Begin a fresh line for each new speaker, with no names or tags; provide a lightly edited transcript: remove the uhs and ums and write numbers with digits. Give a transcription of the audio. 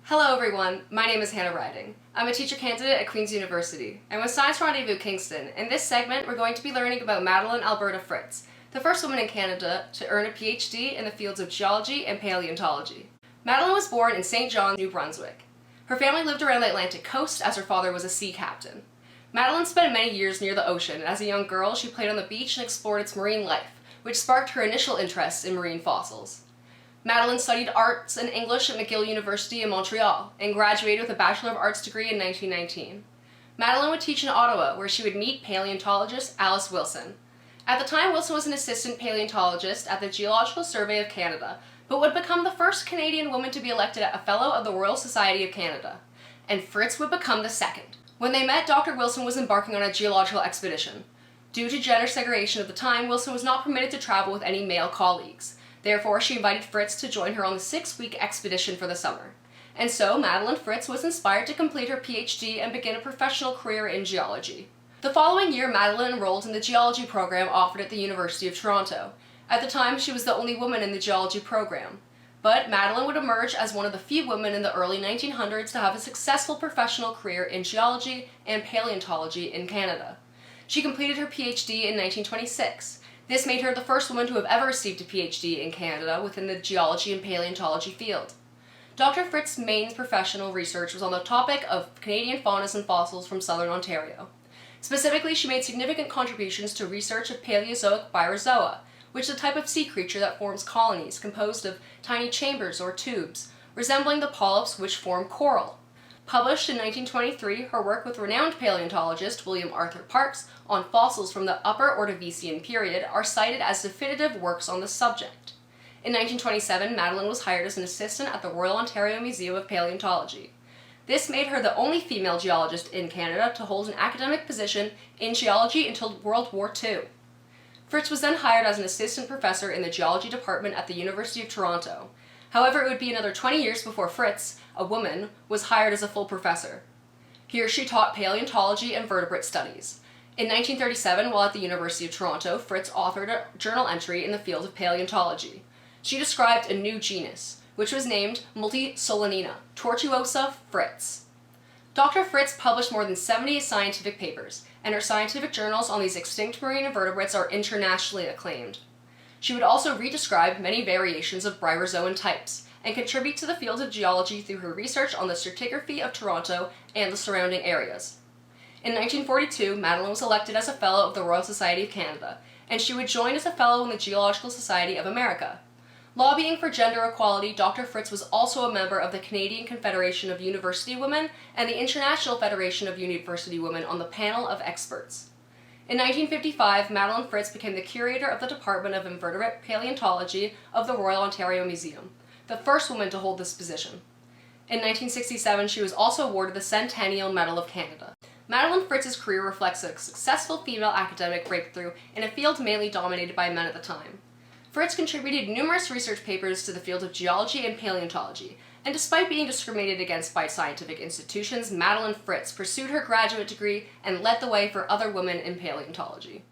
Hello everyone, my name is Hannah Riding. I'm a teacher candidate at Queen's University. I'm with Science Rendezvous Kingston. In this segment, we're going to be learning about Madelaine Alberta Fritz, the first woman in Canada to earn a PhD in the fields of geology and paleontology. Madelaine was born in St. John's, New Brunswick. Her family lived around the Atlantic coast as her father was a sea captain. Madelaine spent many years near the ocean, and as a young girl she played on the beach and explored its marine life, which sparked her initial interest in marine fossils. Madelaine studied arts and English at McGill University in Montreal and graduated with a Bachelor of Arts degree in 1919. Madelaine would teach in Ottawa, where she would meet paleontologist Alice Wilson. At the time, Wilson was an assistant paleontologist at the Geological Survey of Canada, but would become the first Canadian woman to be elected a Fellow of the Royal Society of Canada, and Fritz would become the second. When they met, Dr. Wilson was embarking on a geological expedition. Due to gender segregation of the time, Wilson was not permitted to travel with any male colleagues. Therefore, she invited Fritz to join her on the 6-week expedition for the summer. And so, Madelaine Fritz was inspired to complete her PhD and begin a professional career in geology. The following year, Madelaine enrolled in the geology program offered at the University of Toronto. At the time, she was the only woman in the geology program. But Madelaine would emerge as one of the few women in the early 1900s to have a successful professional career in geology and paleontology in Canada. She completed her PhD in 1926. This made her the first woman to have ever received a PhD in Canada within the geology and paleontology field. Dr. Fritz's main professional research was on the topic of Canadian faunas and fossils from southern Ontario. Specifically, she made significant contributions to research of Paleozoic Bryozoa, which is a type of sea creature that forms colonies composed of tiny chambers or tubes, resembling the polyps which form coral. Published in 1923, her work with renowned paleontologist William Arthur Parkes on fossils from the Upper Ordovician period are cited as definitive works on the subject. In 1927, Madelaine was hired as an assistant at the Royal Ontario Museum of Paleontology. This made her the only female geologist in Canada to hold an academic position in geology until World War II. Fritz was then hired as an assistant professor in the geology department at the University of Toronto. However, it would be another 20 years before Fritz, a woman, was hired as a full professor. Here she taught paleontology and vertebrate studies. In 1937, while at the University of Toronto, Fritz authored a journal entry in the field of paleontology. She described a new genus, which was named Multisolanina, Tortuosa Fritz. Dr. Fritz published more than 70 scientific papers, and her scientific journals on these extinct marine invertebrates are internationally acclaimed. She would also redescribe many variations of bryozoan types, and contribute to the field of geology through her research on the stratigraphy of Toronto and the surrounding areas. In 1942, Madelaine was elected as a Fellow of the Royal Society of Canada, and she would join as a Fellow in the Geological Society of America. Lobbying for gender equality, Dr. Fritz was also a member of the Canadian Confederation of University Women and the International Federation of University Women on the panel of experts. In 1955, Madelaine Fritz became the curator of the Department of Invertebrate Paleontology of the Royal Ontario Museum, the first woman to hold this position. In 1967, she was also awarded the Centennial Medal of Canada. Madelaine Fritz's career reflects a successful female academic breakthrough in a field mainly dominated by men at the time. Fritz contributed numerous research papers to the field of geology and paleontology, and despite being discriminated against by scientific institutions, Madelaine Fritz pursued her graduate degree and led the way for other women in paleontology.